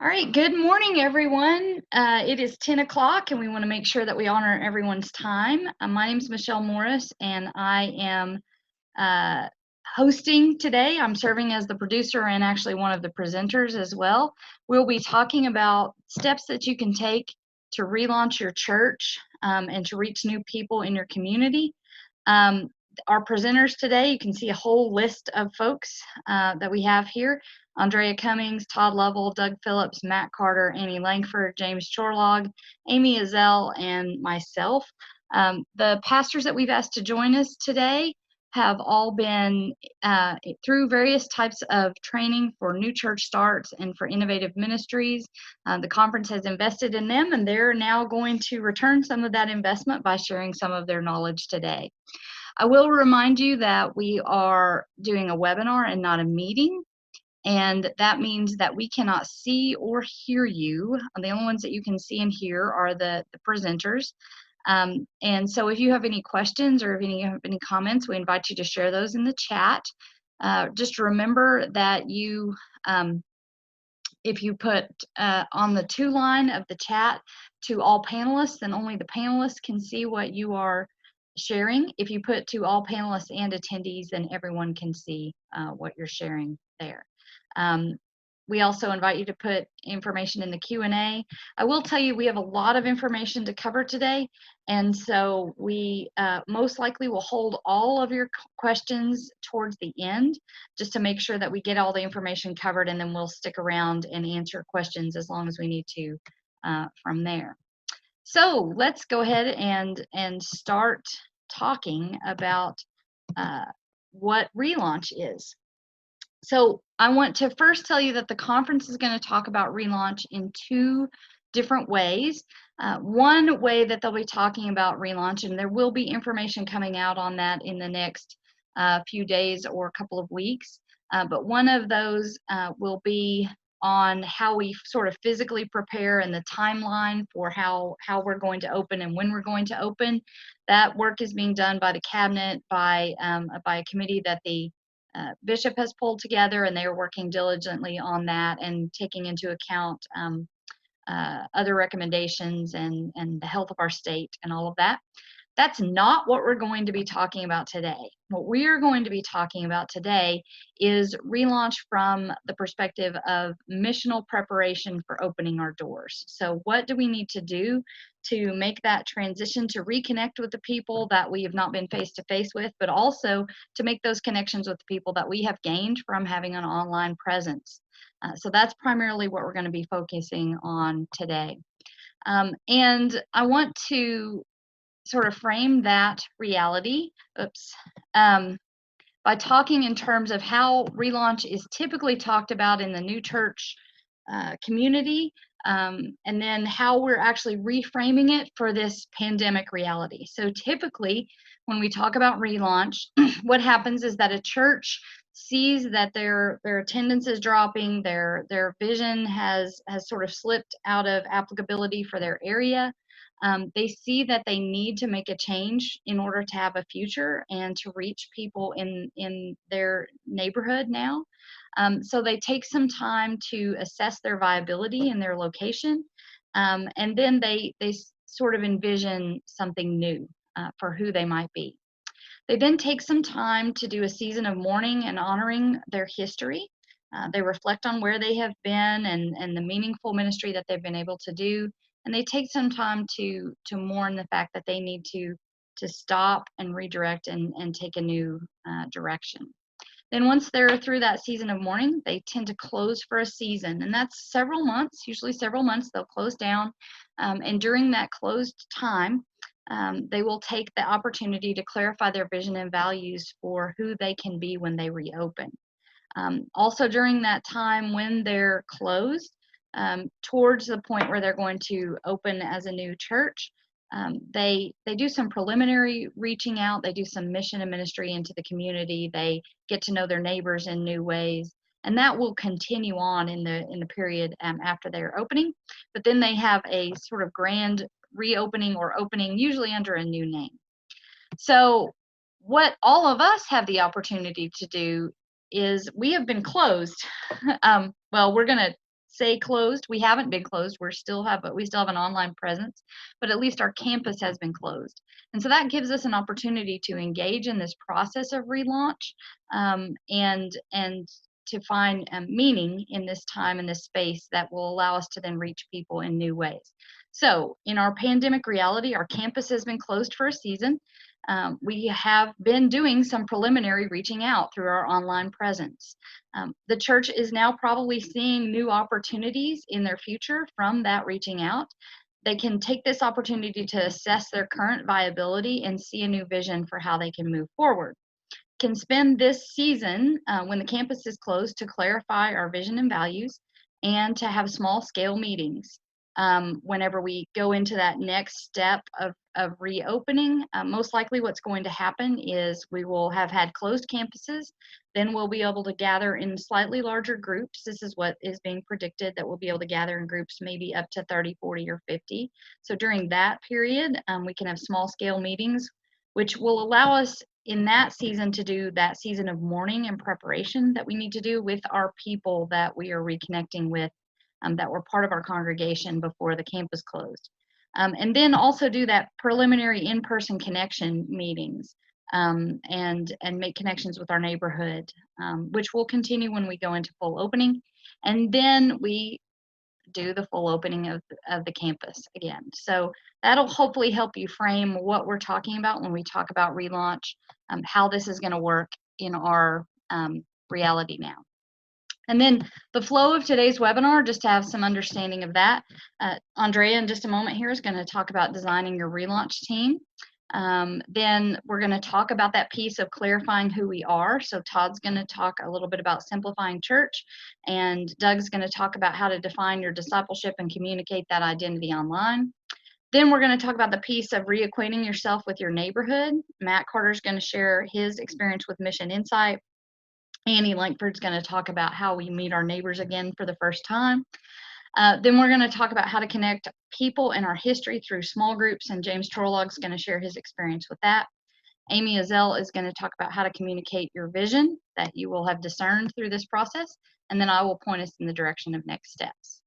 All right, good morning, everyone. It is 10 o'clock, and we want to make sure that we honor everyone's time. My name is Michelle Morris, and I am uh, hosting today. I'm serving as the producer and actually one of the presenters as well. We'll be talking about steps that you can take to relaunch your church and to reach new people in your community. Um, our presenters today, you can see a whole list of folks that we have here. Andrea Cummings, Todd Lovell, Doug Phillips, Matt Carter, Amy Langford, James Chorlog, Amy Azell, and myself. The pastors that we've asked to join us today have all been through various types of training for new church starts and for innovative ministries. The conference has invested in them, and they're now going to return some of that investment by sharing some of their knowledge today. I will remind you that we are doing a webinar and not a meeting. And that means that we cannot see or hear you. The only ones that you can see and hear are the presenters. And so if you have any questions or if you have any comments, we invite you to share those in the chat. Just remember that if you put on the to line of the chat to all panelists, then only the panelists can see what you are sharing. If you put to all panelists and attendees, then everyone can see what you're sharing there. We also invite you to put information in the Q&A. I will tell you we have a lot of information to cover today, and so we most likely will hold all of your questions towards the end just to make sure that we get all the information covered, and then we'll stick around and answer questions as long as we need to from there. So let's go ahead and start talking about what Relaunch is. So I want to first tell you that the conference is going to talk about Relaunch in two different ways. One way that they'll be talking about Relaunch, and there will be information coming out on that in the next few days or a couple of weeks, but one of those will be on how we sort of physically prepare and the timeline for how we're going to open and when we're going to open. That work is being done by the cabinet, by a committee that the Bishop has pulled together, and they are working diligently on that and taking into account other recommendations and the health of our state and all of that. That's not what we're going to be talking about today. What we are going to be talking about today is Relaunch from the perspective of missional preparation for opening our doors. So what do we need to do to make that transition, to reconnect with the people that we have not been face-to-face with, but also to make those connections with the people that we have gained from having an online presence. So that's primarily what we're going to be focusing on today. And I want to sort of frame that reality, by talking in terms of how Relaunch is typically talked about in the new church community, and then how we're actually reframing it for this pandemic reality. So typically, when we talk about Relaunch, what happens is that a church sees that their attendance is dropping, their vision has sort of slipped out of applicability for their area. They see that they need to make a change in order to have a future and to reach people in their neighborhood now. So they take some time to assess their viability in their location, and then they sort of envision something new for who they might be. They then take some time to do a season of mourning and honoring their history. They reflect on where they have been and the meaningful ministry that they've been able to do. And they take some time to mourn the fact that they need to stop and redirect and take a new direction. Then once they're through that season of mourning, they tend to close for a season, and that's several months, usually several months. They'll close down, and during that closed time, they will take the opportunity to clarify their vision and values for who they can be when they reopen. Also during that time when they're closed, towards the point where they're going to open as a new church, they do some preliminary reaching out. They do some mission and ministry into the community. They get to know their neighbors in new ways, and that will continue on in the period after they are opening. But then they have a sort of grand reopening or opening, usually under a new name. So what all of us have the opportunity to do is we have been closed. Well, we're going to say closed. We haven't been closed. We still have an online presence, but at least our campus has been closed. And so that gives us an opportunity to engage in this process of relaunch, and to find meaning in this time and this space that will allow us to then reach people in new ways. So in our pandemic reality, our campus has been closed for a season. We have been doing some preliminary reaching out through our online presence. The church is now probably seeing new opportunities in their future from that reaching out. They can take this opportunity to assess their current viability and see a new vision for how they can move forward. Can spend this season when the campus is closed to clarify our vision and values and to have small scale meetings. Whenever we go into that next step of reopening, most likely what's going to happen is we will have had closed campuses. Then we'll be able to gather in slightly larger groups. This is what is being predicted, that we'll be able to gather in groups maybe up to 30, 40, or 50. So during that period, we can have small scale meetings, which will allow us in that season to do that season of mourning and preparation that we need to do with our people that we are reconnecting with, that were part of our congregation before the campus closed. And then also do that preliminary in-person connection meetings, and make connections with our neighborhood, which will continue when we go into full opening. And then we do the full opening of the campus again. So that'll hopefully help you frame what we're talking about when we talk about relaunch, how this is going to work in our reality now. And then the flow of today's webinar, just to have some understanding of that, Andrea in just a moment here is going to talk about designing your relaunch team. Then we're going to talk about that piece of clarifying who we are. So Todd's going to talk a little bit about simplifying church, and Doug's going to talk about how to define your discipleship and communicate that identity online. Then we're going to talk about the piece of reacquainting yourself with your neighborhood. Matt Carter's going to share his experience with Mission Insight. Annie Lankford's going to talk about how we meet our neighbors again for the first time. Then we're going to talk about how to connect people in our history through small groups, and James Torlog's going to share his experience with that. Amy Azell is going to talk about how to communicate your vision that you will have discerned through this process, and then I will point us in the direction of next steps.